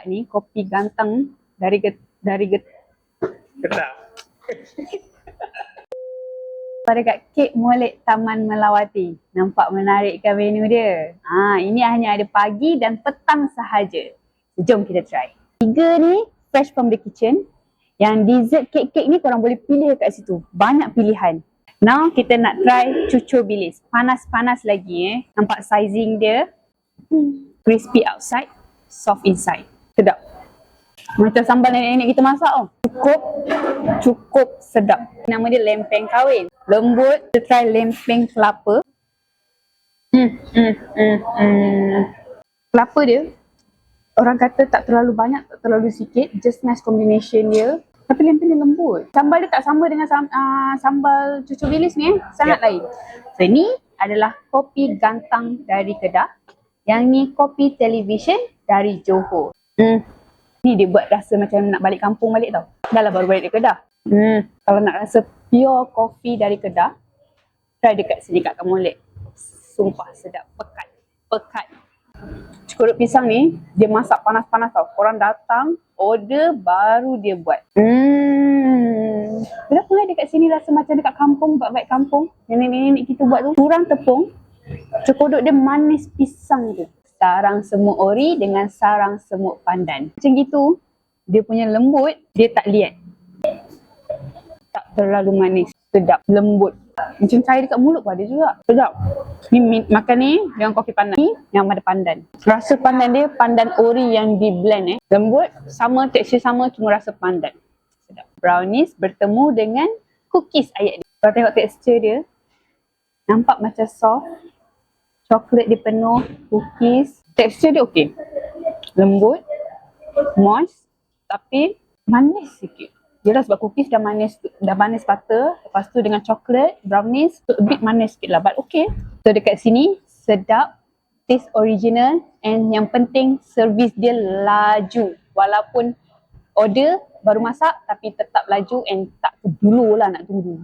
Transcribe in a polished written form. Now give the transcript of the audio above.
buat ni kopi gantang dari Kedah. pada kat Kek Molek Taman Melawati. Nampak menarik kan menu dia? Ini hanya ada pagi dan petang sahaja. Jom kita try. 3 ni fresh from the kitchen. Yang dessert kek-kek ni korang boleh pilih kat situ. Banyak pilihan. Now kita nak try cucur bilis. Panas-panas lagi Nampak sizing dia. Crispy outside, soft inside. Sedap. Macam sambal nenek-nenek kita masak Cukup sedap. Nama dia lempeng kahwin. Lembut. Kita try lempeng kelapa. Kelapa dia, orang kata tak terlalu banyak, tak terlalu sikit. Just nice combination dia. Tapi lempeng dia lembut. Sambal dia tak sama dengan sambal cucur bilis ni sangat lain. So ni adalah kopi gantang dari Kedah. Yang ni kopi television dari Johor. Ni dia buat rasa macam nak balik kampung balik tau. Dah lah baru balik dari Kedah. Kalau nak rasa pure kopi dari Kedah, try dekat sini kat Molek. Sumpah sedap. Pekat. Cukurut pisang ni, dia masak panas-panas tau. Korang datang, order, baru dia buat. Kenapa dekat sini rasa macam dekat kampung, vibe kampung. Nenek-nenek kita buat tu. Kurang tepung. Cukurut dia manis pisang tu. Sarang semut ori dengan sarang semut pandan. Macam gitu, dia punya lembut, dia tak liat. Tak terlalu manis. Sedap, lembut. Macam cair dekat mulut pun ada juga. Sedap. Ni makan ni dengan kopi pandan. Ni yang ada pandan. Rasa pandan dia pandan ori yang di blend Lembut, sama tekstur sama, cuma rasa pandan. Sedap. Brownies bertemu dengan cookies ayat dia. Kalau tengok tekstur dia, nampak macam soft. Coklat dia penuh, cookies. Tekstur dia okey. Lembut, moist, tapi manis sikit. Yelah sebab cookies dah manis butter. Lepas tu dengan coklat, brownies, so a bit manis sikit lah. But okay. So dekat sini, sedap, taste original, and yang penting servis dia laju. Walaupun order baru masak, tapi tetap laju and tak kedulu lah nak tunggu.